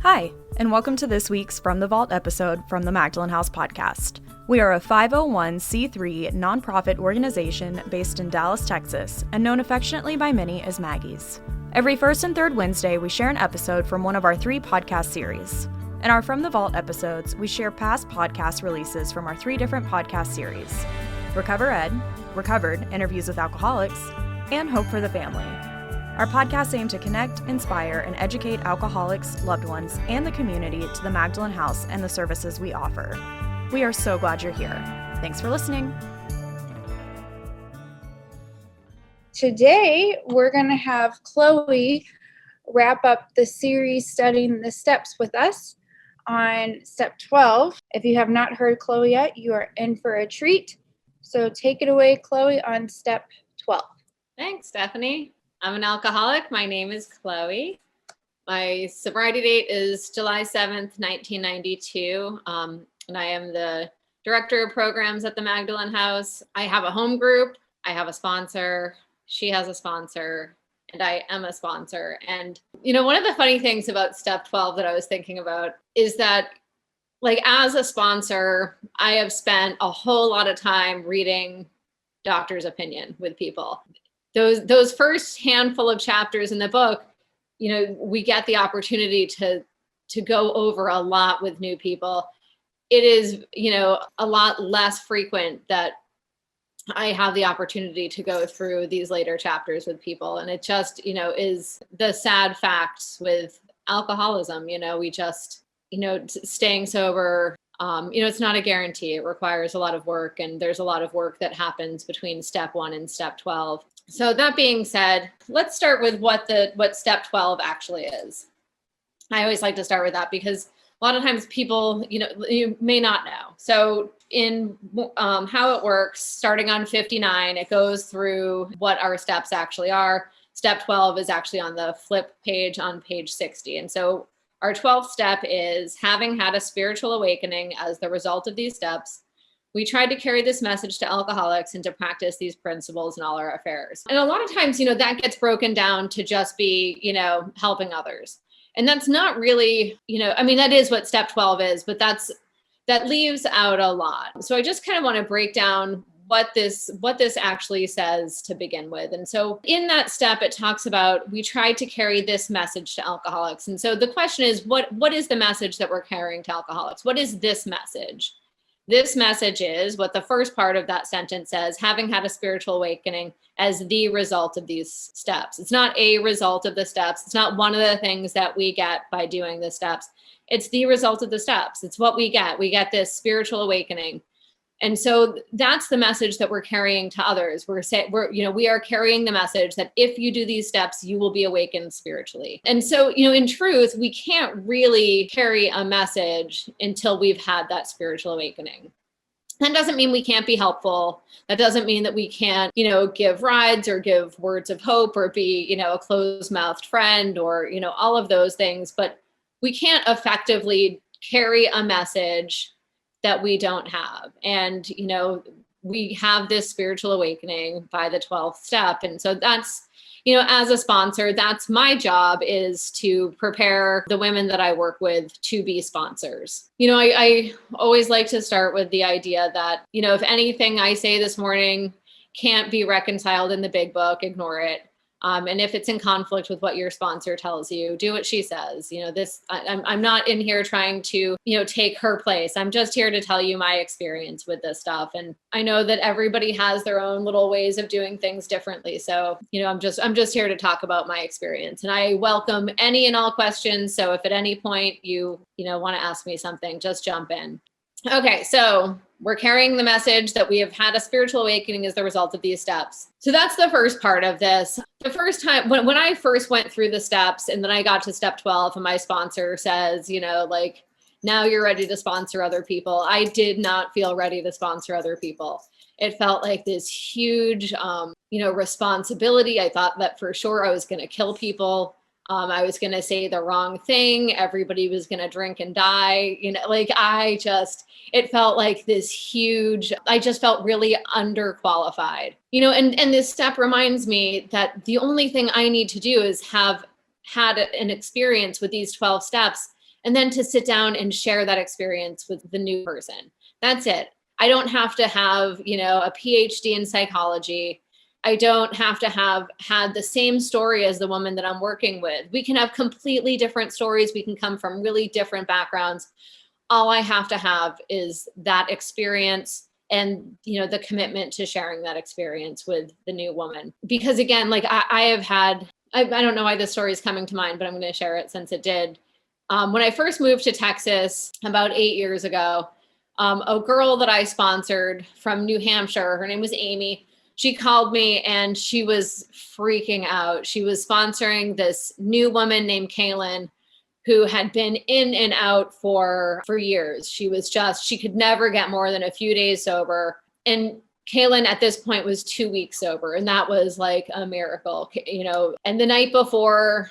Hi, and welcome to this week's From the Vault episode from the Magdalen House podcast. We are a 501c3 nonprofit organization based in Dallas, Texas, and known affectionately by many as Maggies. Every first and third Wednesday, we share an episode from one of our 3 podcast series. In our From the Vault episodes, we share past podcast releases from our 3 different podcast series: RecoverED, Recovered, Interviews with Alcoholics, and Hope for the Family. Our podcasts aim to connect, inspire, and educate alcoholics, loved ones, and the community to the Magdalen House and the services we offer. We are so glad you're here. Thanks for listening. Today, we're going to have Chloe wrap up the series studying the steps with us on step 12. If you have not heard Chloe yet, you are in for a treat. So take it away, Chloe, on step 12. Thanks, Stephanie. I'm an alcoholic. My name is Chloe. My sobriety date is July 7th, 1992, and I am the director of programs at the Magdalen House. I have a home group. I have a sponsor. She has a sponsor, and I am a sponsor. And, one of the funny things about step 12 that I was thinking about is that, as a sponsor, I have spent a whole lot of time reading doctor's opinion with people. Those first handful of chapters in the book, we get the opportunity to go over a lot with new people. It is, a lot less frequent that I have the opportunity to go through these later chapters with people. And it just, is the sad facts with alcoholism. We just, staying sober, it's not a guarantee. It requires a lot of work, and there's a lot of work that happens between step 1 and step 12. So that being said, let's start with what step 12 actually is. I always like to start with that because a lot of times people, you may not know. So in how it works, starting on 59, it goes through what our steps actually are. Step 12 is actually on the flip page on page 60. And so our 12th step is having had a spiritual awakening as the result of these steps. We tried to carry this message to alcoholics and to practice these principles in all our affairs. And a lot of times, that gets broken down to just be, helping others. And that's not really, that is what step 12 is, but that leaves out a lot. So I just kind of want to break down what this actually says to begin with. And so in that step, it talks about, we tried to carry this message to alcoholics. And so the question is, what is the message that we're carrying to alcoholics? What is this message? This message is what the first part of that sentence says: having had a spiritual awakening as the result of these steps. It's not a result of the steps. It's not one of the things that we get by doing the steps. It's the result of the steps. It's what we get. We get this spiritual awakening. And so that's the message that we're carrying to others. We are carrying the message that if you do these steps, you will be awakened spiritually. And so, in truth, we can't really carry a message until we've had that spiritual awakening. That doesn't mean we can't be helpful. That doesn't mean that we can't, give rides or give words of hope or be, a closed-mouthed friend or, all of those things. But we can't effectively carry a message that we don't have. And, we have this spiritual awakening by the 12th step. And so that's, as a sponsor, that's my job, is to prepare the women that I work with to be sponsors. I always like to start with the idea that, if anything I say this morning can't be reconciled in the big book, ignore it. And if it's in conflict with what your sponsor tells you, do what she says. I'm not in here trying to, take her place. I'm just here to tell you my experience with this stuff. And I know that everybody has their own little ways of doing things differently. So, I'm just here to talk about my experience, and I welcome any and all questions. So if at any point you want to ask me something, just jump in. Okay, so we're carrying the message that we have had a spiritual awakening as the result of these steps. So that's the first part of this. The first time when I first went through the steps, and then I got to step 12 and my sponsor says, now you're ready to sponsor other people, I did not feel ready to sponsor other people. It felt like this huge, responsibility. I thought that for sure I was going to kill people. I was going to say the wrong thing. Everybody was going to drink and die. It felt like this huge, I just felt really underqualified, and this step reminds me that the only thing I need to do is have had an experience with these 12 steps and then to sit down and share that experience with the new person. That's it. I don't have to have, a PhD in psychology. I don't have to have had the same story as the woman that I'm working with. We can have completely different stories. We can come from really different backgrounds. All I have to have is that experience and, the commitment to sharing that experience with the new woman. Because again, like I have had, I don't know why this story is coming to mind, but I'm going to share it since it did. When I first moved to Texas about 8 years ago, a girl that I sponsored from New Hampshire, her name was Amy. She called me and she was freaking out. She was sponsoring this new woman named Kaylin, who had been in and out for years. She could never get more than a few days sober. And Kaylin at this point was 2 weeks sober. And that was like a miracle, And the night before,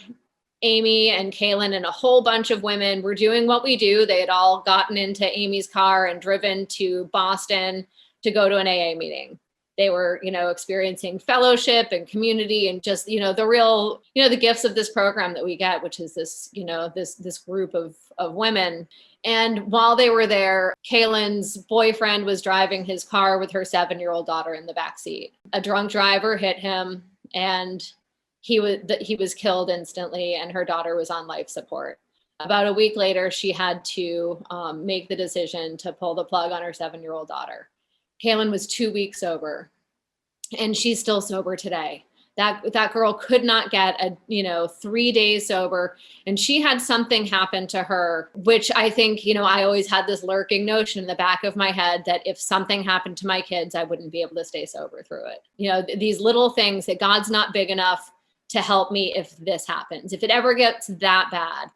Amy and Kaylin and a whole bunch of women were doing what we do. They had all gotten into Amy's car and driven to Boston to go to an AA meeting. They were, experiencing fellowship and community and just, the real, the gifts of this program that we get, which is this, this group of women. And while they were there, Kaylin's boyfriend was driving his car with her 7-year-old daughter in the backseat. A drunk driver hit him and he was killed instantly, and her daughter was on life support. About a week later, she had to make the decision to pull the plug on her 7-year-old daughter. Kaylin was 2 weeks sober, and she's still sober today. That girl could not get 3 days sober, and she had something happen to her, which I think, I always had this lurking notion in the back of my head that if something happened to my kids, I wouldn't be able to stay sober through it. These little things that God's not big enough to help me if this happens, if it ever gets that bad.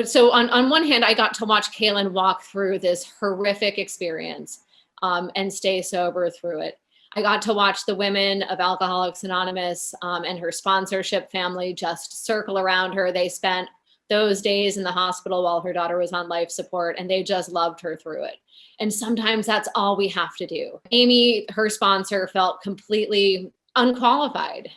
So on one hand, I got to watch Kaylin walk through this horrific experience and stay sober through it. I got to watch the women of Alcoholics Anonymous and her sponsorship family just circle around her. They spent those days in the hospital while her daughter was on life support, and they just loved her through it. And sometimes that's all we have to do. Amy, her sponsor, felt completely unqualified,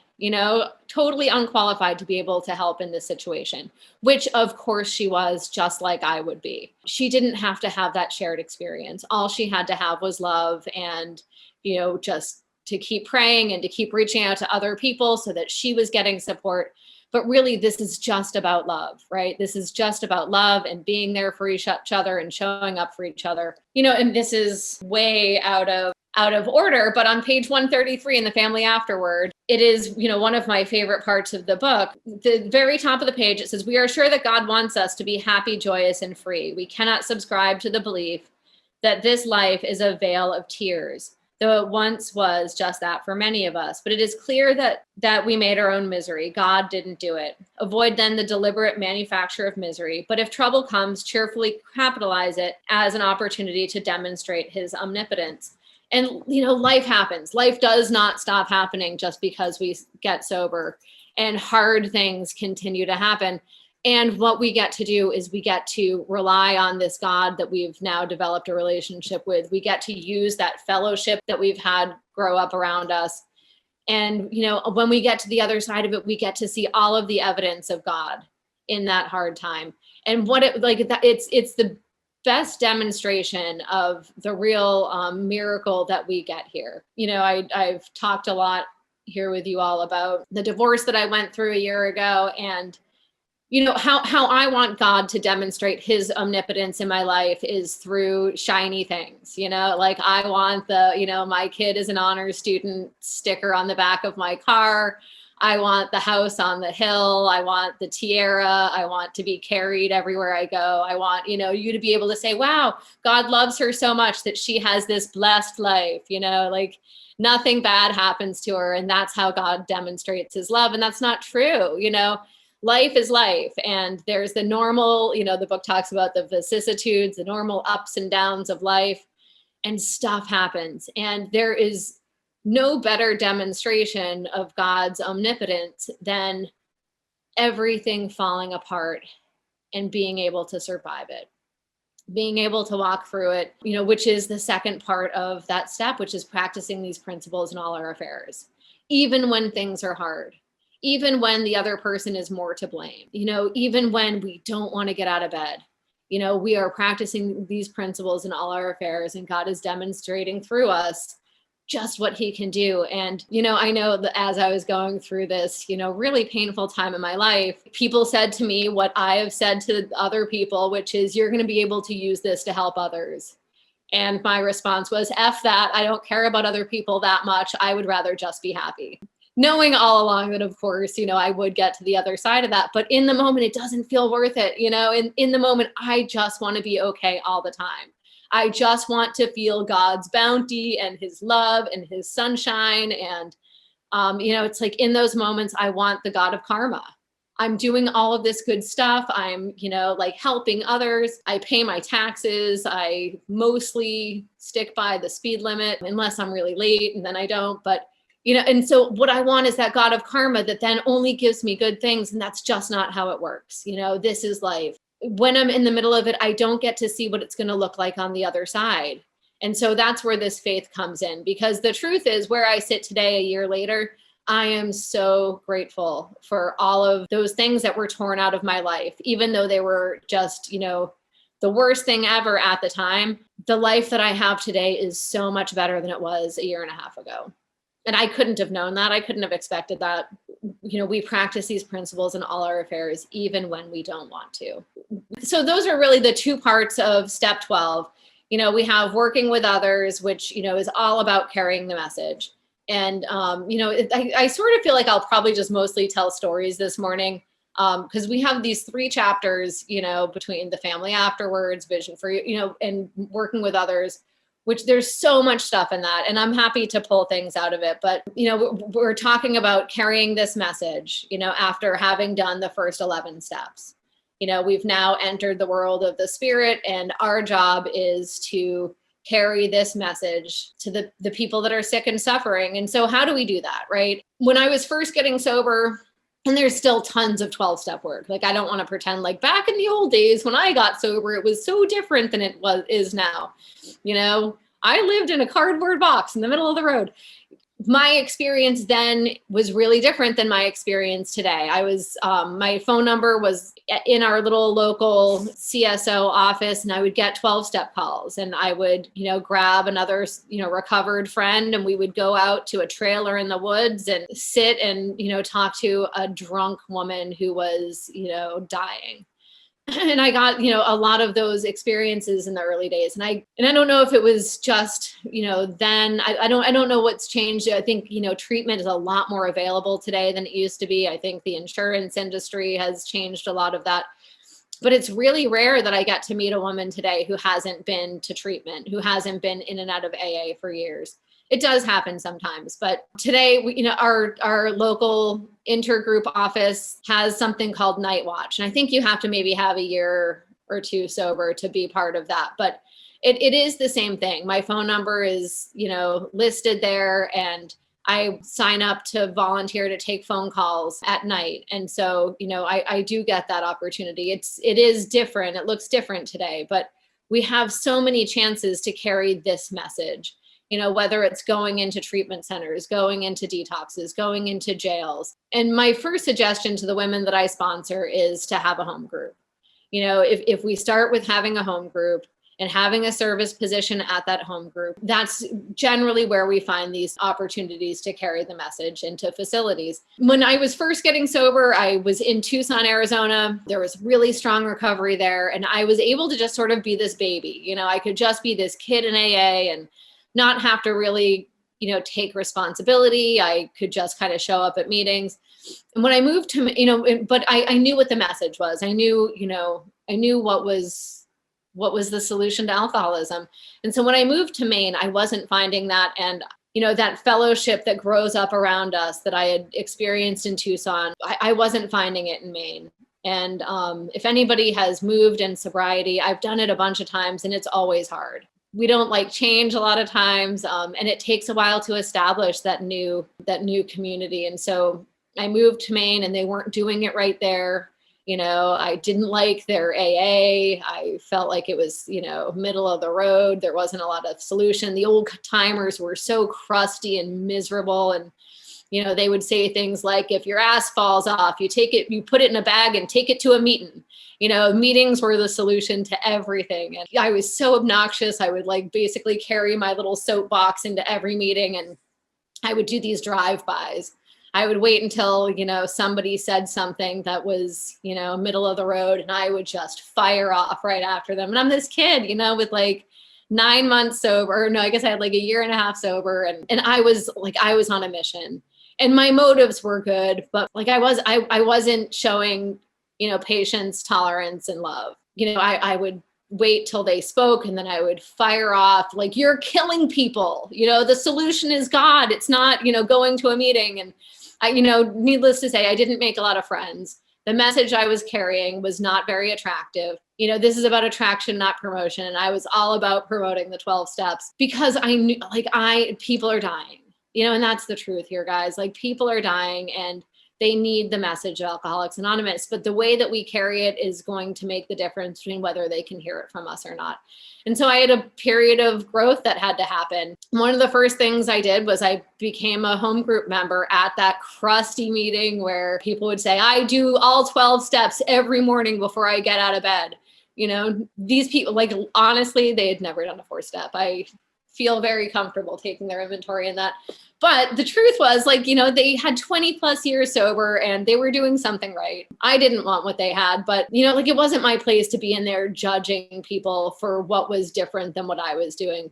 totally unqualified to be able to help in this situation, which of course she was, just like I would be. She didn't have to have that shared experience. All she had to have was love and, just to keep praying and to keep reaching out to other people so that she was getting support. But really, this is just about love, right? This is just about love and being there for each other and showing up for each other. And this is way out of order, but on page 133 in the Family Afterward, it is, one of my favorite parts of the book. The very top of the page, it says, "We are sure that God wants us to be happy, joyous, and free. We cannot subscribe to the belief that this life is a vale of tears, though it once was just that for many of us. But it is clear that we made our own misery. God didn't do it. Avoid then the deliberate manufacture of misery. But if trouble comes, cheerfully capitalize it as an opportunity to demonstrate his omnipotence." And, life happens. Life does not stop happening just because we get sober, and hard things continue to happen. And what we get to do is we get to rely on this God that we've now developed a relationship with. We get to use that fellowship that we've had grow up around us. And, when we get to the other side of it, we get to see all of the evidence of God in that hard time. And it's the best demonstration of the real miracle that we get here. I've talked a lot here with you all about the divorce that I went through a year ago, and how I want God to demonstrate his omnipotence in my life is through shiny things. Like I want my kid is an honors student sticker on the back of my car. I want the house on the hill. I want the tiara. I want to be carried everywhere I go. I want, you to be able to say, wow, God loves her so much that she has this blessed life, like nothing bad happens to her. And that's how God demonstrates his love. And that's not true. Life is life. And there's the normal, the book talks about the vicissitudes, the normal ups and downs of life, and stuff happens. And there is no better demonstration of God's omnipotence than everything falling apart and being able to survive it, being able to walk through it, which is the second part of that step, which is practicing these principles in all our affairs, even when things are hard, even when the other person is more to blame, even when we don't want to get out of bed, we are practicing these principles in all our affairs, and God is demonstrating through us just what he can do. And, I know that as I was going through this, really painful time in my life, people said to me what I have said to other people, which is, you're going to be able to use this to help others. And my response was, F that. I don't care about other people that much. I would rather just be happy. Knowing all along that, of course, I would get to the other side of that. But in the moment, it doesn't feel worth it. In the moment, I just want to be okay all the time. I just want to feel God's bounty and his love and his sunshine. And, it's like in those moments, I want the God of karma. I'm doing all of this good stuff. I'm, helping others. I pay my taxes. I mostly stick by the speed limit unless I'm really late, and then I don't. But, and so what I want is that God of karma that then only gives me good things. And that's just not how it works. This is life. When I'm in the middle of it, I don't get to see what it's going to look like on the other side. And so that's where this faith comes in, because the truth is, where I sit today, a year later, I am so grateful for all of those things that were torn out of my life, even though they were just, the worst thing ever at the time. The life that I have today is so much better than it was a year and a half ago. And I couldn't have known that. I couldn't have expected that. We practice these principles in all our affairs, even when we don't want to. So those are really the two parts of step 12. We have working with others, which, is all about carrying the message. And, I sort of feel like I'll probably just mostly tell stories this morning, because we have these 3 chapters, between the family afterwards, vision for you, and working with others, which there's so much stuff in that. And I'm happy to pull things out of it. But, we're talking about carrying this message, after having done the first 11 steps. We've now entered the world of the spirit, and our job is to carry this message to the people that are sick and suffering. And so how do we do that, right? When I was first getting sober, and there's still tons of 12-step work. Like, I don't want to pretend like back in the old days when I got sober, it was so different than it is now. I lived in a cardboard box in the middle of the road. My experience then was really different than my experience today. I was, my phone number was in our little local CSO office, and I would get 12-step calls, and I would, grab another, recovered friend, and we would go out to a trailer in the woods and sit and, talk to a drunk woman who was, dying. And I got, a lot of those experiences in the early days. And I don't know if it was just, then I don't know what's changed. I think, treatment is a lot more available today than it used to be. I think the insurance industry has changed a lot of that. But it's really rare that I get to meet a woman today who hasn't been to treatment, who hasn't been in and out of AA for years. It does happen sometimes, but today, our local intergroup office has something called Night Watch. And I think you have to maybe have a year or 2 sober to be part of that. But it is the same thing. My phone number is, listed there, and I sign up to volunteer to take phone calls at night. And so, I do get that opportunity. It is different. It looks different today, but we have so many chances to carry this message. Whether it's going into treatment centers, going into detoxes, going into jails. And my first suggestion to the women that I sponsor is to have a home group. If we start with having a home group and having a service position at that home group, that's generally where we find these opportunities to carry the message into facilities. When I was first getting sober, I was in Tucson, Arizona. There was really strong recovery there. And I was able to just sort of be this baby. I could just be this kid in AA and not have to really, take responsibility. I could just kind of show up at meetings. And when I moved to, but I knew what the message was. I knew what was the solution to alcoholism. And so when I moved to Maine, I wasn't finding that. And, that fellowship that grows up around us that I had experienced in Tucson, I wasn't finding it in Maine. And if anybody has moved in sobriety, I've done it a bunch of times, and it's always hard. We don't like change a lot of times, and it takes a while to establish that new community. And so I moved to Maine, and they weren't doing it right there. I didn't like their AA. I felt like it was, middle of the road. There wasn't a lot of solution. The old timers were so crusty and miserable. And, They would say things like, if your ass falls off, you take it, you put it in a bag and take it to a meeting. Meetings were the solution to everything. And I was so obnoxious. I would basically carry my little soapbox into every meeting, and I would do these drive-bys. I would wait until, somebody said something that was, middle of the road, and I would just fire off right after them. And I'm this kid, with 9 months sober. No, I guess I had a year and a half sober. And I was on a mission, and my motives were good, but I wasn't showing, patience, tolerance, and love. I would wait till they spoke, and then I would fire off you're killing people. The solution is God. It's not, going to a meeting. And needless to say, I didn't make a lot of friends. The message I was carrying was not very attractive. This is about attraction, not promotion. And I was all about promoting the 12 steps because I knew people are dying, and that's the truth here, guys. People are dying, and they need the message of Alcoholics Anonymous, but the way that we carry it is going to make the difference between whether they can hear it from us or not. And so I had a period of growth that had to happen. One of the first things I did was I became a home group member at that crusty meeting where people would say, I do all 12 steps every morning before I get out of bed. These people, honestly, they had never done a 4-step. I feel very comfortable taking their inventory in that. But the truth was, they had 20 plus years sober and they were doing something right. I didn't want what they had, but, it wasn't my place to be in there judging people for what was different than what I was doing.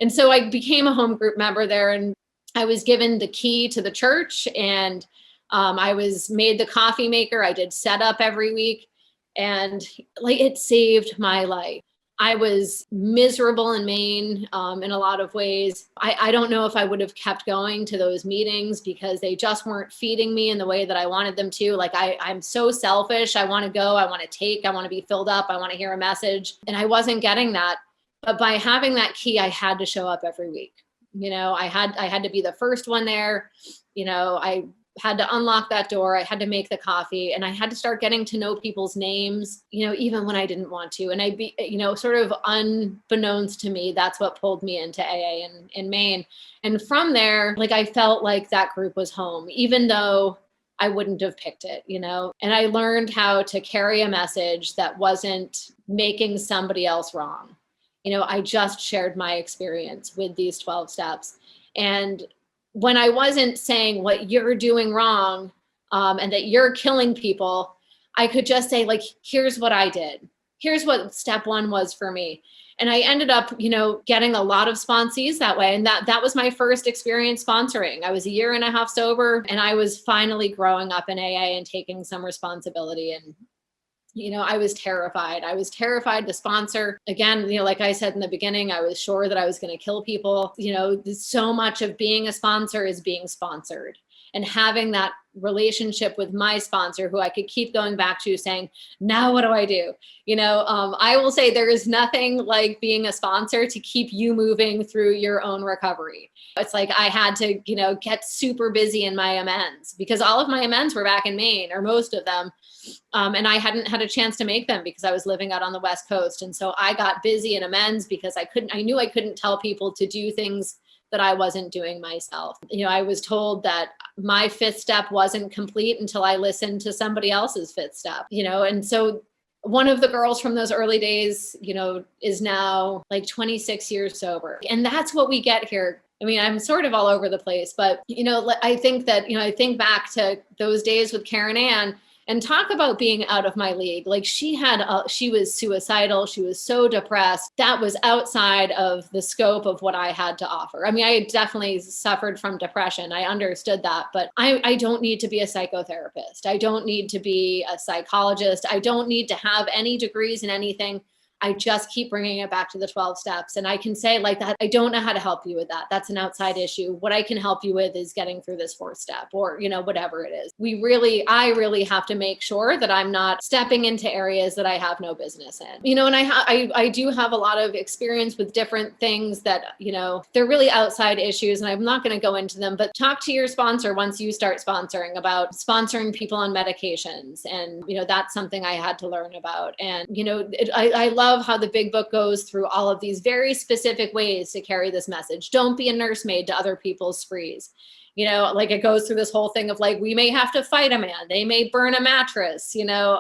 And so I became a home group member there, and I was given the key to the church, and I was made the coffee maker. I did setup every week, and it saved my life. I was miserable in Maine in a lot of ways. I don't know if I would have kept going to those meetings because they just weren't feeding me in the way that I wanted them to. I'm so selfish. I want to go. I want to take. I want to be filled up. I want to hear a message. And I wasn't getting that. But by having that key, I had to show up every week. I had to be the first one there. I had to unlock that door. I had to make the coffee, and I had to start getting to know people's names, even when I didn't want to. And I'd be, sort of unbeknownst to me, that's what pulled me into AA in Maine. And from there, I felt like that group was home, even though I wouldn't have picked it, and I learned how to carry a message that wasn't making somebody else wrong. I just shared my experience with these 12 steps. And when I wasn't saying what you're doing wrong and that you're killing people, I could just say, here's what I did. Here's what step 1 was for me. And I ended up, getting a lot of sponsees that way. And that was my first experience sponsoring. I was a year and a half sober, and I was finally growing up in AA and taking some responsibility. And I was terrified. I was terrified to sponsor. Again, like I said in the beginning, I was sure that I was going to kill people. So much of being a sponsor is being sponsored, and having that relationship with my sponsor, who I could keep going back to saying, now what do I do? I will say there is nothing like being a sponsor to keep you moving through your own recovery. It's I had to, get super busy in my amends, because all of my amends were back in Maine, or most of them. And I hadn't had a chance to make them because I was living out on the West Coast. And so I got busy in amends because I knew I couldn't tell people to do things that I wasn't doing myself. I was told that my 5th step wasn't complete until I listened to somebody else's 5th step, and so one of the girls from those early days, is now 26 years sober. And that's what we get here. I mean, I'm sort of all over the place, but, I think that, I think back to those days with Karen Ann, and talk about being out of my league. She was suicidal. She was so depressed. That was outside of the scope of what I had to offer. I mean, I definitely suffered from depression. I understood that, but I don't need to be a psychotherapist. I don't need to be a psychologist. I don't need to have any degrees in anything. I just keep bringing it back to the 12 steps. And I can say that, I don't know how to help you with that. That's an outside issue. What I can help you with is getting through this 4th step, or, whatever it is. I really have to make sure that I'm not stepping into areas that I have no business in, and I do have a lot of experience with different things that, they're really outside issues, and I'm not going to go into them, but talk to your sponsor once you start sponsoring about sponsoring people on medications. And, that's something I had to learn about. And, I love how the big book goes through all of these very specific ways to carry this message. Don't be a nursemaid to other people's sprees. like it goes through this whole thing of like, we may have to fight a man, they may burn a mattress,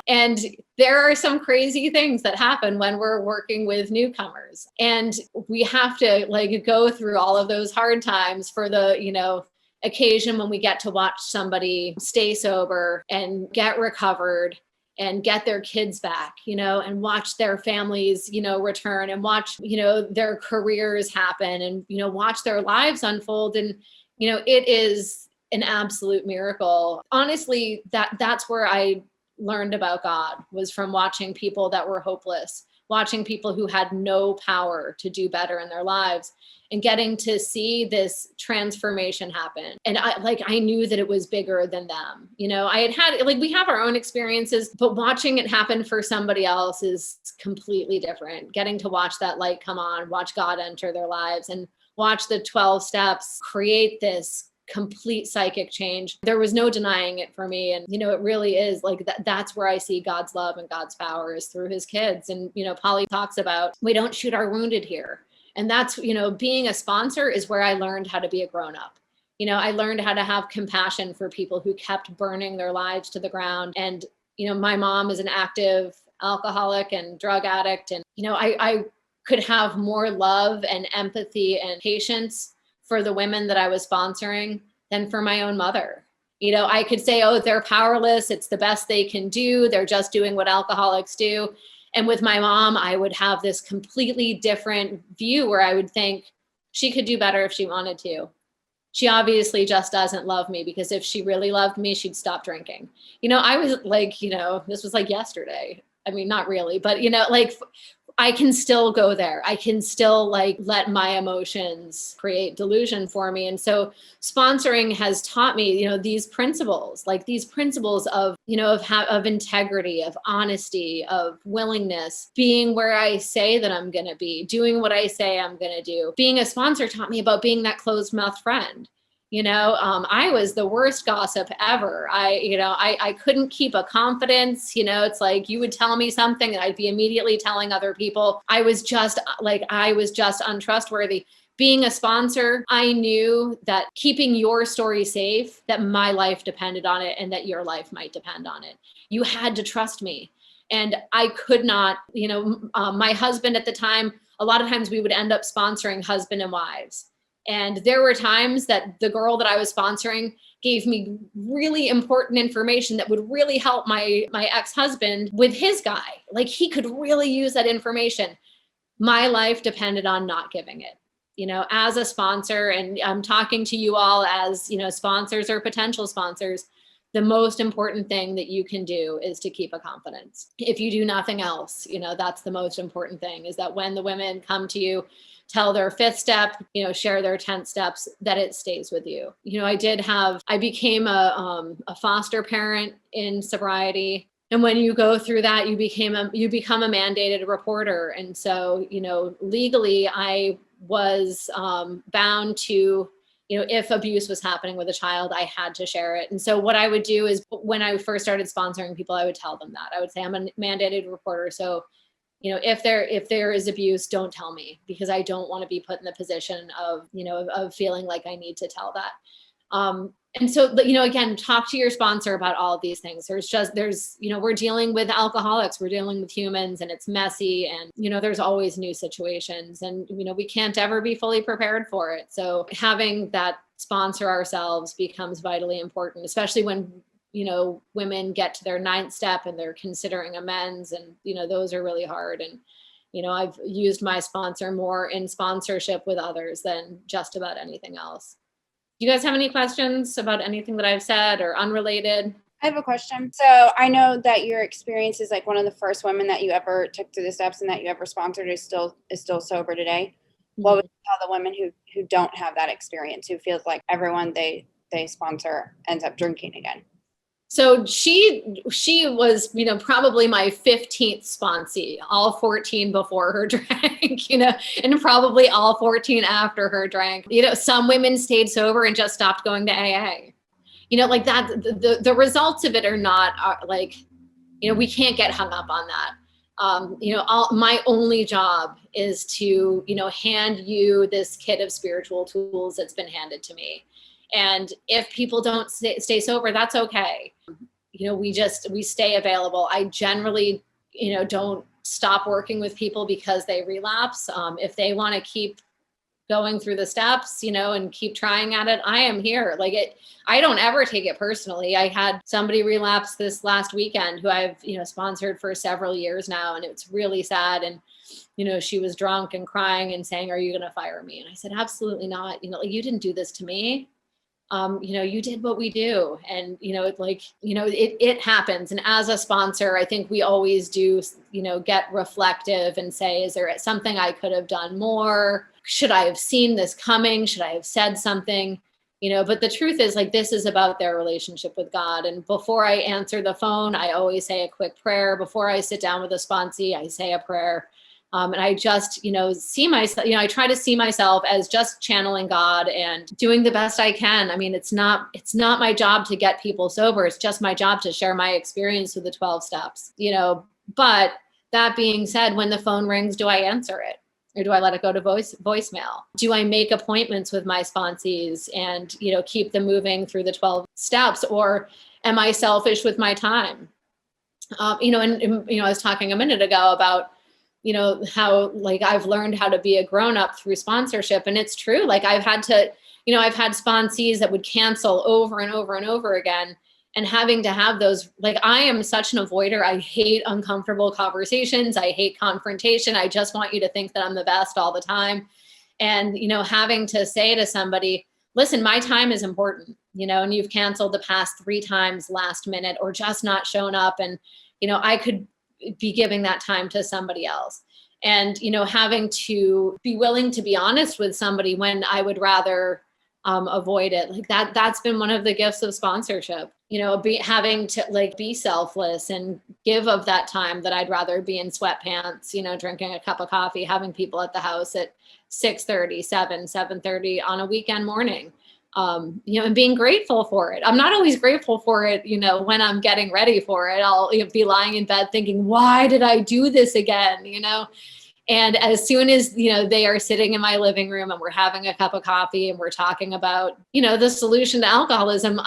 and there are some crazy things that happen when we're working with newcomers. And we have to like go through all of those hard times for the, occasion when we get to watch somebody stay sober and get recovered and get their kids back, and watch their families, return, and watch, their careers happen, and, watch their lives unfold. And, it is an absolute miracle. Honestly, that's where I learned about God, was from watching people that were hopeless, watching people who had no power to do better in their lives, and getting to see this transformation happen. And I knew that it was bigger than them. I had we have our own experiences, but watching it happen for somebody else is completely different. Getting to watch that light come on, watch God enter their lives, and watch the 12 steps create this complete psychic change. There was no denying it for me. And, it really is like that's where I see God's love and God's power, is through his kids. And, Polly talks about, we don't shoot our wounded here. And that's, being a sponsor is where I learned how to be a grown-up. I learned how to have compassion for people who kept burning their lives to the ground. And, my mom is an active alcoholic and drug addict. And, I could have more love and empathy and patience for the women that I was sponsoring than for my own mother. I could say, oh, they're powerless, it's the best they can do, they're just doing what alcoholics do. And with my mom, I would have this completely different view where I would think she could do better if she wanted to. She obviously just doesn't love me, because if she really loved me, she'd stop drinking. I was like, this was like yesterday. I mean, not really, but I can still go there. I can still let my emotions create delusion for me. And so sponsoring has taught me, these principles of, of integrity, of honesty, of willingness, being where I say that I'm going to be, doing what I say I'm going to do. Being a sponsor taught me about being that closed mouth friend. I was the worst gossip ever. I couldn't keep a confidence. It's like you would tell me something and I'd be immediately telling other people. I was just untrustworthy. Being a sponsor, I knew that keeping your story safe, that my life depended on it and that your life might depend on it. You had to trust me. And I could not, my husband at the time, a lot of times we would end up sponsoring husband and wives. And there were times that the girl that I was sponsoring gave me really important information that would really help my ex-husband with his guy. Like he could really use that information. My life depended on not giving it. As a sponsor, and I'm talking to you all as, sponsors or potential sponsors, the most important thing that you can do is to keep a confidence. If you do nothing else, that's the most important thing, is that when the women come to you, tell their 5th step, share their 10th steps, that it stays with you. I became a foster parent in sobriety. And when you go through that, you become a mandated reporter. And so, legally I was bound to, if abuse was happening with a child, I had to share it. And so what I would do is, when I first started sponsoring people, I would tell them that. I would say, I'm a mandated reporter. So if there is abuse, don't tell me, because I don't want to be put in the position of, of feeling like I need to tell that. And so, again, talk to your sponsor about all of these things. We're dealing with alcoholics, we're dealing with humans, and it's messy, and, there's always new situations, and, we can't ever be fully prepared for it. So having that sponsor ourselves becomes vitally important, especially when women get to their 9th step and they're considering amends, and, those are really hard. And, I've used my sponsor more in sponsorship with others than just about anything else. Do you guys have any questions about anything that I've said or unrelated? I have a question. So I know that your experience is like one of the first women that you ever took through the steps and that you ever sponsored is still sober today. Mm-hmm. What would you tell the women who don't have that experience, who feels like everyone they sponsor ends up drinking again? So she was, probably my 15th sponsee, all 14 before her drank, and probably all 14 after her drank. Some women stayed sober and just stopped going to AA. Like that, the results of it are not we can't get hung up on that. My only job is to, hand you this kit of spiritual tools that's been handed to me. And if people don't stay sober, that's okay. We stay available. I generally, don't stop working with people because they relapse. If they want to keep going through the steps, and keep trying at it, I am here. I don't ever take it personally. I had somebody relapse this last weekend who I've, sponsored for several years now. And it's really sad. And, she was drunk and crying and saying, "Are you going to fire me?" And I said, "Absolutely not. You didn't do this to me. You did what we do." And, it happens. And as a sponsor, I think we always do, get reflective and say, is there something I could have done more? Should I have seen this coming? Should I have said something? But the truth is, this is about their relationship with God. And before I answer the phone, I always say a quick prayer. Before I sit down with a sponsee, I say a prayer. And I just, see myself, I try to see myself as just channeling God and doing the best I can. I mean, it's not my job to get people sober. It's just my job to share my experience with the 12 steps, but that being said, when the phone rings, do I answer it? Or do I let it go to voicemail? Do I make appointments with my sponsees and, keep them moving through the 12 steps? Or am I selfish with my time? I was talking a minute ago about, how I've learned how to be a grown-up through sponsorship. And it's true. I've had sponsees that would cancel over and over and over again. And having to have those, I am such an avoider. I hate uncomfortable conversations. I hate confrontation. I just want you to think that I'm the best all the time. And, having to say to somebody, listen, my time is important, and you've canceled the past 3 times last minute or just not shown up. And, I could be giving that time to somebody else. And, having to be willing to be honest with somebody when I would rather avoid it. That's been one of the gifts of sponsorship, having to be selfless and give of that time that I'd rather be in sweatpants, drinking a cup of coffee, having people at the house at 6:30, 7:30 on a weekend morning, and being grateful for it. I'm not always grateful for it, when I'm getting ready for it. I'll be lying in bed thinking, why did I do this again? And as soon as, they are sitting in my living room and we're having a cup of coffee and we're talking about, the solution to alcoholism,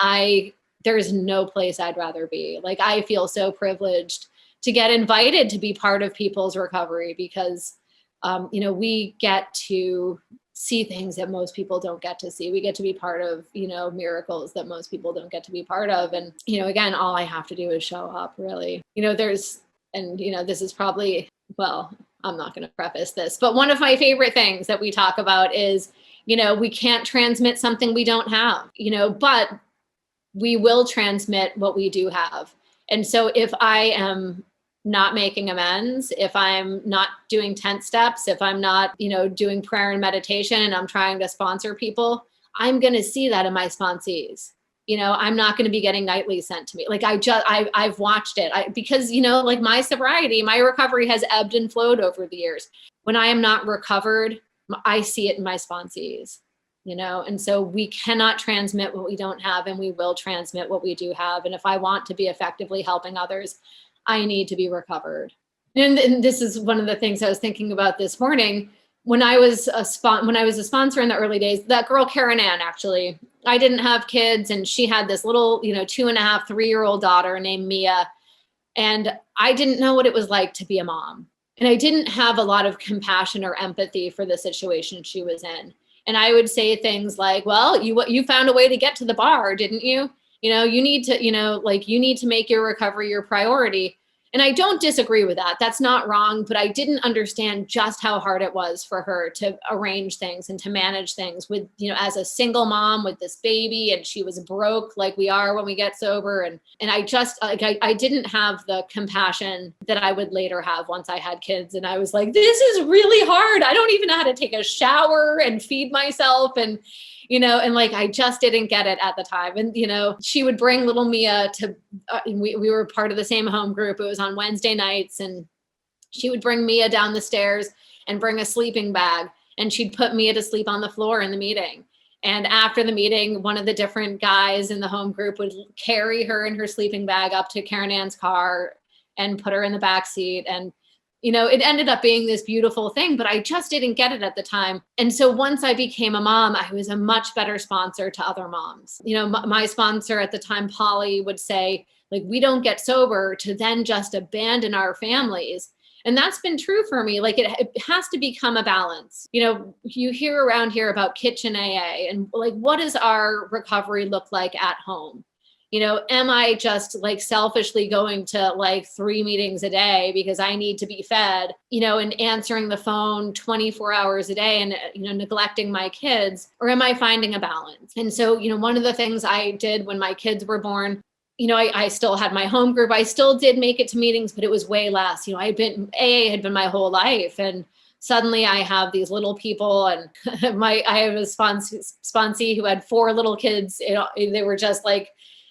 there's no place I'd rather be. I feel so privileged to get invited to be part of people's recovery because, we get to see things that most people don't get to see. We get to be part of, miracles that most people don't get to be part of. And, again, all I have to do is show up, really. This is probably, well, I'm not going to preface this, but one of my favorite things that we talk about is, we can't transmit something we don't have, but we will transmit what we do have. And so if I am not making amends, if I'm not doing 10 steps, if I'm not, doing prayer and meditation and I'm trying to sponsor people, I'm going to see that in my sponsees. I'm not going to be getting nightly sent to me. I've watched it because, my sobriety, my recovery has ebbed and flowed over the years. When I am not recovered, I see it in my sponsees, and so we cannot transmit what we don't have, and we will transmit what we do have. And if I want to be effectively helping others, I need to be recovered. And this is one of the things I was thinking about this morning. When I was a sponsor in the early days, that girl, Karen Ann, actually, I didn't have kids and she had this little, 2.5, 3-year-old daughter named Mia. And I didn't know what it was like to be a mom. And I didn't have a lot of compassion or empathy for the situation she was in. And I would say things like, well, you found a way to get to the bar, didn't you? You need to, you need to make your recovery your priority. And I don't disagree with that. That's not wrong, but I didn't understand just how hard it was for her to arrange things and to manage things with, as a single mom with this baby, and she was broke like we are when we get sober. And I just, I didn't have the compassion that I would later have once I had kids. And I was like, this is really hard. I don't even know how to take a shower and feed myself. And I just didn't get it at the time. And, she would bring little Mia to, we were part of the same home group. It was on Wednesday nights, and she would bring Mia down the stairs and bring a sleeping bag, and she'd put Mia to sleep on the floor in the meeting. And after the meeting, one of the different guys in the home group would carry her in her sleeping bag up to Karen Ann's car and put her in the back seat. And, it ended up being this beautiful thing, but I just didn't get it at the time. And so once I became a mom, I was a much better sponsor to other moms. My sponsor at the time, Polly, would say, like, we don't get sober to then just abandon our families. And that's been true for me. Like, it has to become a balance. You hear around here about kitchen AA, and like, what does our recovery look like at home? Am I just like selfishly going to like 3 meetings a day because I need to be fed, and answering the phone 24 hours a day and, neglecting my kids? Or am I finding a balance? And so, one of the things I did when my kids were born, I still had my home group. I still did make it to meetings, but it was way less. AA had been my whole life. And suddenly I have these little people, and I have a sponsee who had 4 little kids. They were just like,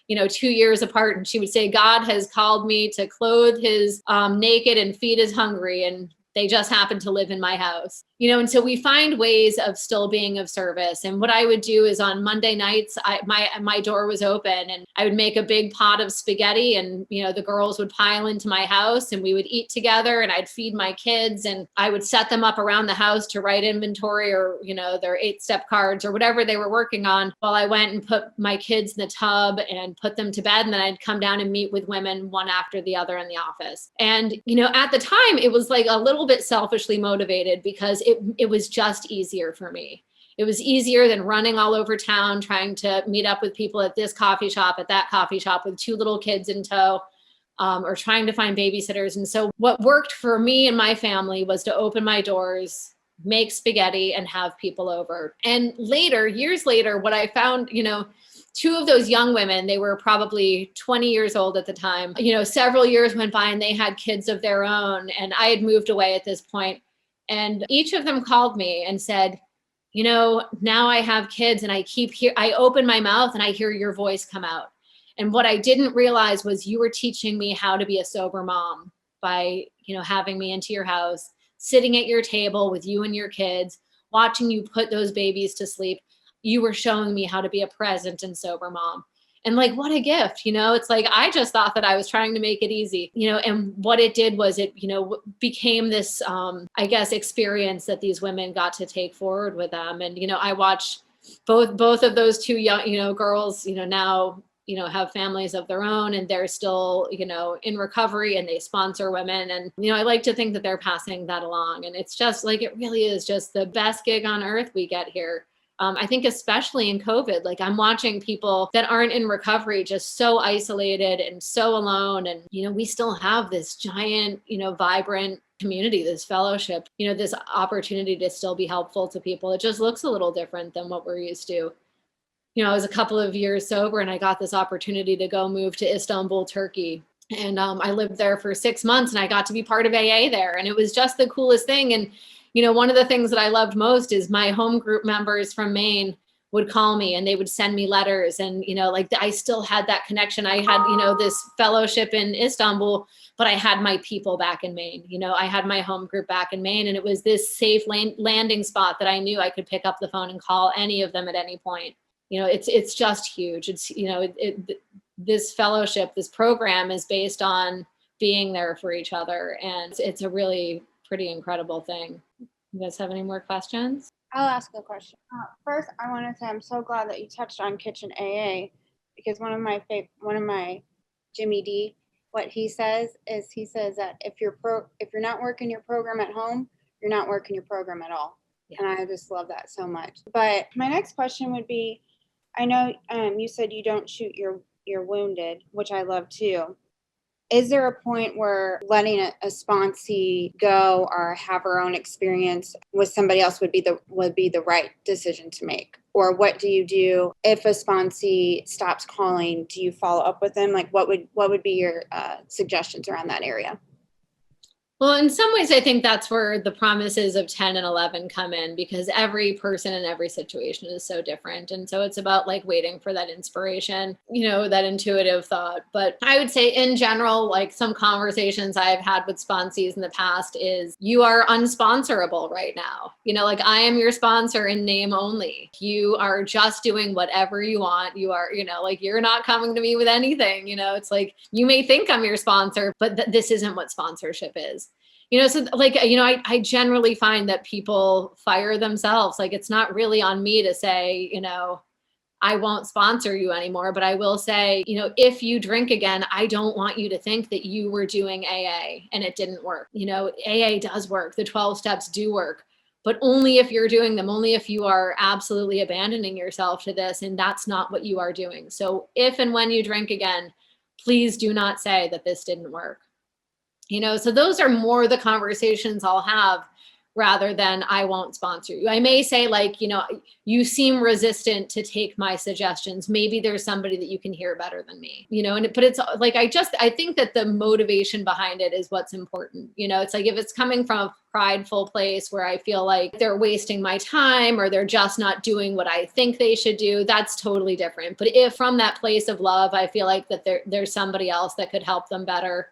2 years apart. And she would say, God has called me to clothe his naked and feed his hungry. And they just happen to live in my house, and so we find ways of still being of service. And what I would do is on Monday nights, my door was open, and I would make a big pot of spaghetti, and, the girls would pile into my house, and we would eat together, and I'd feed my kids, and I would set them up around the house to write inventory or, their 8-step cards or whatever they were working on, while I went and put my kids in the tub and put them to bed. And then I'd come down and meet with women one after the other in the office. And, at the time, it was like a little bit selfishly motivated because it was just easier for me. It was easier than running all over town, trying to meet up with people at this coffee shop, at that coffee shop with 2 little kids in tow, or trying to find babysitters. And so what worked for me and my family was to open my doors, make spaghetti, and have people over. And later, years later, what I found, 2 of those young women, they were probably 20 years old at the time. Several years went by and they had kids of their own. And I had moved away at this point. And each of them called me and said, now I have kids, and I open my mouth and I hear your voice come out. And what I didn't realize was you were teaching me how to be a sober mom by, having me into your house, sitting at your table with you and your kids, watching you put those babies to sleep. You were showing me how to be a present and sober mom. And like, what a gift, it's like, I just thought that I was trying to make it easy, and what it did was it, became this, I guess, experience that these women got to take forward with them. And, I watched both of those 2 young, girls, now, have families of their own, and they're still, in recovery, and they sponsor women. And, I like to think that they're passing that along. And it's just like, it really is just the best gig on earth we get here. I think especially in COVID, like, I'm watching people that aren't in recovery just so isolated and so alone. And, we still have this giant, vibrant community, this fellowship, this opportunity to still be helpful to people. It just looks a little different than what we're used to. I was a couple of years sober, and I got this opportunity to go move to Istanbul, Turkey. And I lived there for 6 months, and I got to be part of AA there. And it was just the coolest thing. And one of the things that I loved most is my home group members from Maine would call me, and they would send me letters. And, like, I still had that connection. I had, this fellowship in Istanbul, but I had my people back in Maine. I had my home group back in Maine, and it was this safe landing spot that I knew I could pick up the phone and call any of them at any point. It's just huge. It's, this fellowship, this program is based on being there for each other. And it's a really pretty incredible thing. You guys have any more questions? I'll ask a question. First, I want to say I'm so glad that you touched on Kitchen AA, because one of my Jimmy D, what he says that if you're not working your program at home, you're not working your program at all. Yeah. And I just love that so much. But my next question would be, I know you said you don't shoot your wounded, which I love too. Is there a point where letting a sponsee go or have her own experience with somebody else would be the right decision to make? Or what do you do if a sponsee stops calling? Do you follow up with them? Like, what would be your suggestions around that area? Well, in some ways, I think that's where the promises of 10 and 11 come in, because every person in every situation is so different. And so it's about like waiting for that inspiration, that intuitive thought. But I would say in general, like some conversations I've had with sponsees in the past is, you are unsponsorable right now. Like, I am your sponsor in name only. You are just doing whatever you want. You are, like, you're not coming to me with anything. It's like, you may think I'm your sponsor, but this isn't what sponsorship is. So like, I generally find that people fire themselves. Like, it's not really on me to say, I won't sponsor you anymore, but I will say, if you drink again, I don't want you to think that you were doing AA and it didn't work. AA does work. The 12 steps do work, but only if you're doing them, only if you are absolutely abandoning yourself to this. And that's not what you are doing. So if and when you drink again, please do not say that this didn't work. So those are more the conversations I'll have rather than I won't sponsor you. I may say like, you seem resistant to take my suggestions. Maybe there's somebody that you can hear better than me, but it's like, I think that the motivation behind it is what's important. It's like, if it's coming from a prideful place where I feel like they're wasting my time or they're just not doing what I think they should do, that's totally different. But if from that place of love, I feel like that there's somebody else that could help them better,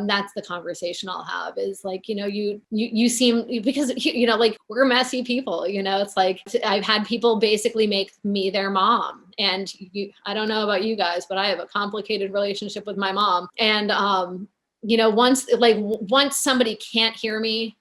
that's the conversation I'll have is like, you seem, because, like we're messy people, it's like I've had people basically make me their mom. And I don't know about you guys, but I have a complicated relationship with my mom. And, once somebody can't hear me,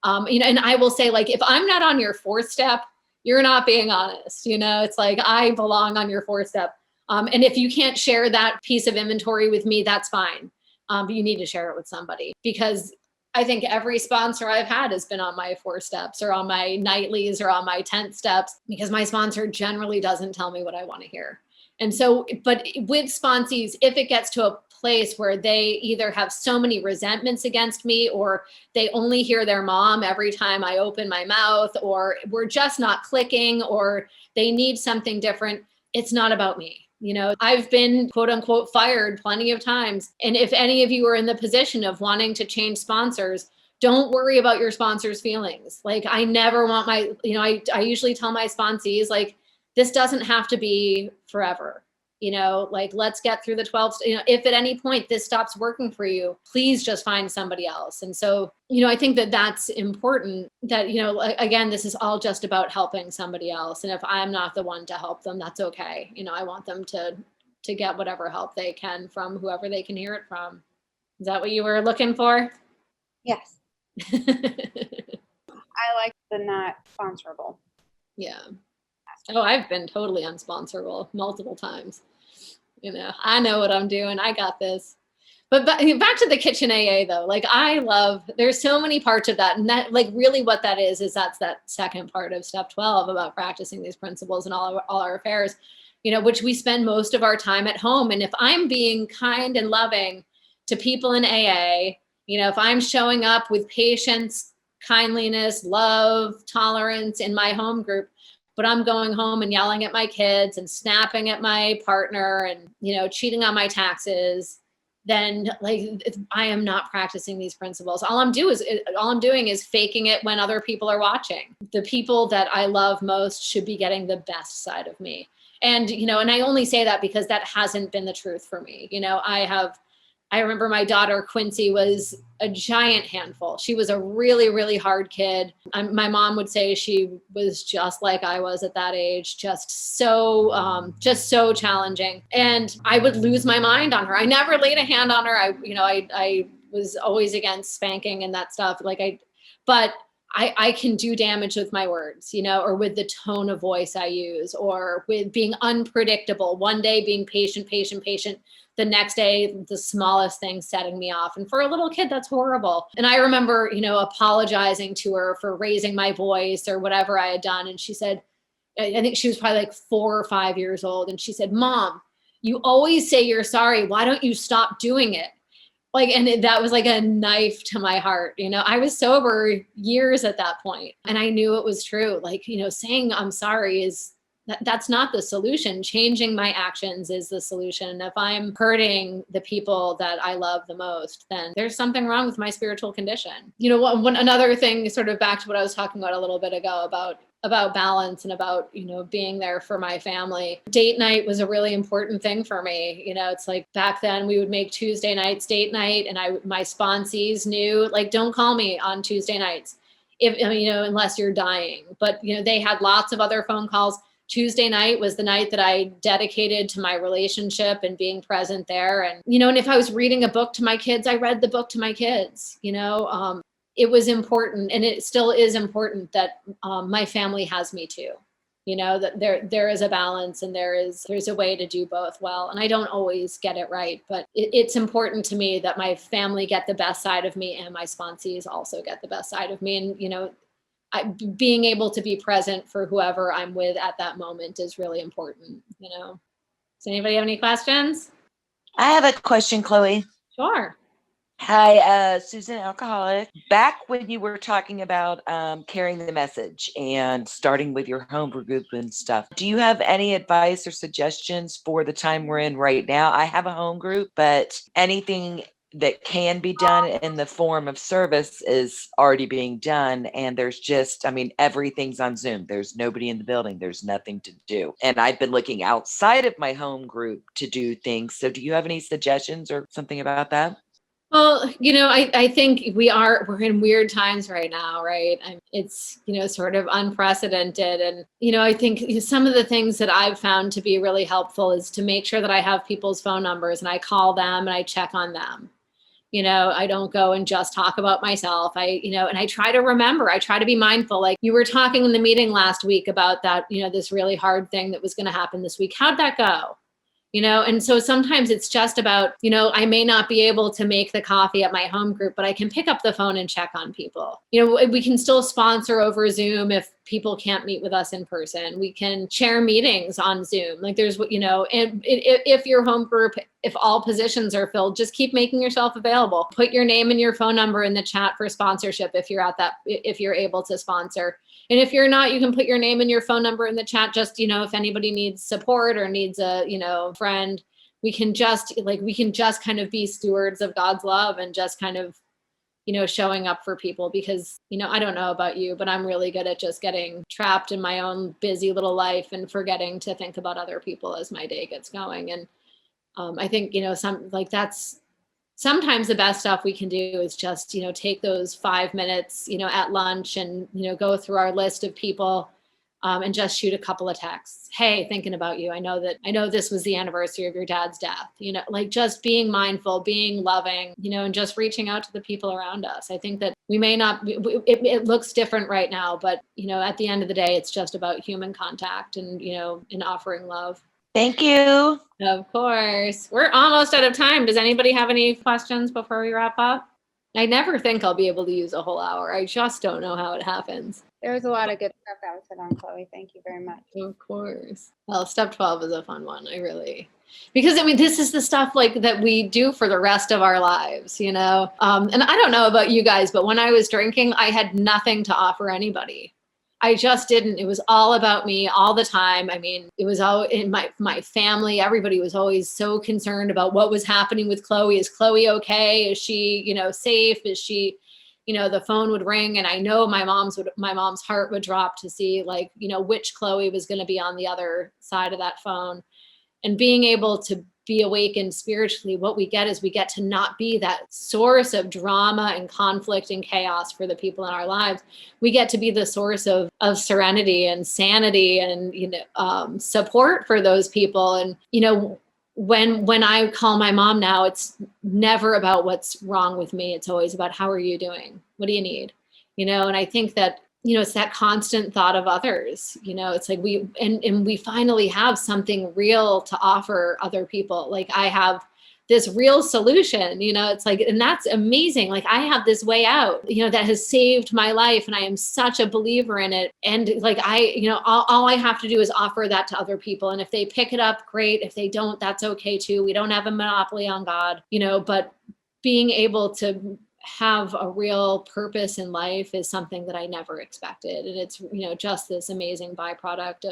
and I will say like, if I'm not on your fourth step, you're not being honest. It's like, I belong on your fourth step. And if you can't share that piece of inventory with me, that's fine. But you need to share it with somebody, because I think every sponsor I've had has been on my 4 steps or on my nightlies or on my 10th steps, because my sponsor generally doesn't tell me what I want to hear. And so, but with sponsees, if it gets to a place where they either have so many resentments against me, or they only hear their mom every time I open my mouth, or we're just not clicking, or they need something different, it's not about me. I've been quote unquote fired plenty of times. And if any of you are in the position of wanting to change sponsors, don't worry about your sponsor's feelings. Like, I never want my, I usually tell my sponsees, like, this doesn't have to be forever. Like, let's get through the 12, if at any point this stops working for you, please just find somebody else. And so, I think that that's important, that, again, this is all just about helping somebody else. And if I'm not the one to help them, that's okay. I want them to get whatever help they can from whoever they can hear it from. Is that what you were looking for? Yes. I like the not sponsorable. Yeah. Oh, I've been totally unsponsorable multiple times. I know what I'm doing. I got this. But back to the kitchen AA though, like there's so many parts of that. And that, like, really what that is that's that second part of step 12 about practicing these principles in all our affairs, which we spend most of our time at home. And if I'm being kind and loving to people in AA, if I'm showing up with patience, kindliness, love, tolerance in my home group, but I'm going home and yelling at my kids and snapping at my partner and, cheating on my taxes, then like, I am not practicing these principles. All I'm doing is faking it when other people are watching. The people that I love most should be getting the best side of me. And, and I only say that because that hasn't been the truth for me. I remember my daughter, Quincy, was a giant handful. She was a really, really hard kid. My mom would say she was just like I was at that age, just so challenging. And I would lose my mind on her. I never laid a hand on her. I was always against spanking and that stuff. But I can do damage with my words, or with the tone of voice I use, or with being unpredictable. One day being patient. The next day, the smallest thing setting me off. And for a little kid, that's horrible. And I remember, apologizing to her for raising my voice or whatever I had done. And she said, I think she was probably like 4 or 5 years old. And she said, "Mom, you always say you're sorry. Why don't you stop doing it?" That was like a knife to my heart. I was sober years at that point, and I knew it was true. Saying I'm sorry that's not the solution. Changing my actions is the solution. If I'm hurting the people that I love the most, then there's something wrong with my spiritual condition. Another thing, sort of back to what I was talking about a little bit ago about balance and about, being there for my family. Date night was a really important thing for me. It's like back then we would make Tuesday nights date night, and my sponsees knew, like, don't call me on Tuesday nights unless you're dying. But, they had lots of other phone calls. Tuesday night was the night that I dedicated to my relationship and being present there. And, and if I was reading a book to my kids, I read the book to my kids, it was important, and it still is important, that my family has me too. That there is a balance, and there's a way to do both well. And I don't always get it right, but it's important to me that my family get the best side of me, and my sponsees also get the best side of me. And, being able to be present for whoever I'm with at that moment is really important. Does anybody have any questions? I have a question, Chloe. Sure. Hi, Susan, alcoholic. Back when you were talking about carrying the message and starting with your homebrew group and stuff, do you have any advice or suggestions for the time we're in right now? I have a home group, but anything that can be done in the form of service is already being done. And there's everything's on Zoom. There's nobody in the building. There's nothing to do. And I've been looking outside of my home group to do things. So do you have any suggestions or something about that? Well, I think we're in weird times right now, right? It's, sort of unprecedented. And, I think some of the things that I've found to be really helpful is to make sure that I have people's phone numbers, and I call them and I check on them. I don't go and just talk about myself. And I try to remember, I try to be mindful. Like you were talking in the meeting last week about that, this really hard thing that was going to happen this week. How'd that go? And so sometimes it's just about, I may not be able to make the coffee at my home group, but I can pick up the phone and check on people. We can still sponsor over Zoom if people can't meet with us in person. We can share meetings on Zoom. Like there's, and if your home group, if all positions are filled, just keep making yourself available. Put your name and your phone number in the chat for sponsorship if you're able to sponsor. And if you're not, you can put your name and your phone number in the chat. Just, if anybody needs support or needs a, friend, we can just kind of be stewards of God's love and just kind of, showing up for people, because, I don't know about you, but I'm really good at just getting trapped in my own busy little life and forgetting to think about other people as my day gets going. And I think, that's sometimes the best stuff we can do is just, take those 5 minutes, at lunch and, go through our list of people and just shoot a couple of texts. Hey, thinking about you. I know this was the anniversary of your dad's death, just being mindful, being loving, and just reaching out to the people around us. I think that we may not, it looks different right now, but, at the end of the day, it's just about human contact and, and offering love. Thank you. Of course. We're almost out of time. Does anybody have any questions before we wrap up? I never think I'll be able to use a whole hour. I just don't know how it happens. There's a lot of good stuff that was said on, Chloe. Thank you very much. Of course. Well, step 12 is a fun one. Because this is the stuff that we do for the rest of our lives, and I don't know about you guys, but when I was drinking, I had nothing to offer anybody. I just didn't. It was all about me all the time. It was all in my family. Everybody was always so concerned about what was happening with Chloe. Is Chloe okay? Is she, safe? Is she, the phone would ring, and I know my mom's heart would drop to see which Chloe was going to be on the other side of that phone. And being able to be awakened spiritually, what we get is we get to not be that source of drama and conflict and chaos for the people in our lives. We get to be the source of serenity and sanity and, support for those people. And, when I call my mom now, it's never about what's wrong with me. It's always about, how are you doing? What do you need? And I think that, it's that constant thought of others, it's like we finally have something real to offer other people. Like I have this real solution, it's like, and that's amazing. Like I have this way out, that has saved my life, and I am such a believer in it. And all I have to do is offer that to other people. And if they pick it up, great. If they don't, that's okay too. We don't have a monopoly on God, but being able to have a real purpose in life is something that I never expected. And it's, just this amazing byproduct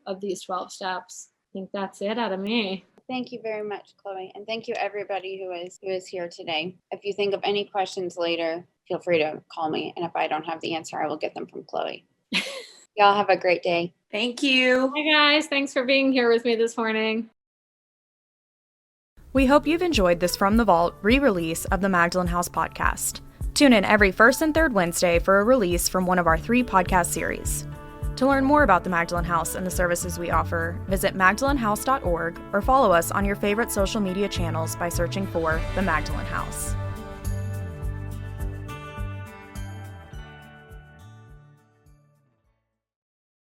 of these 12 steps. I think that's it out of me. Thank you very much, Chloe. And thank you everybody who is here today. If you think of any questions later, feel free to call me. And if I don't have the answer, I will get them from Chloe. Y'all have a great day. Thank you. Hi guys. Thanks for being here with me this morning. We hope you've enjoyed this From the Vault re-release of the Magdalen House podcast. Tune in every first and third Wednesday for a release from one of our 3 podcast series. To learn more about the Magdalen House and the services we offer, visit magdalenhouse.org or follow us on your favorite social media channels by searching for the Magdalen House.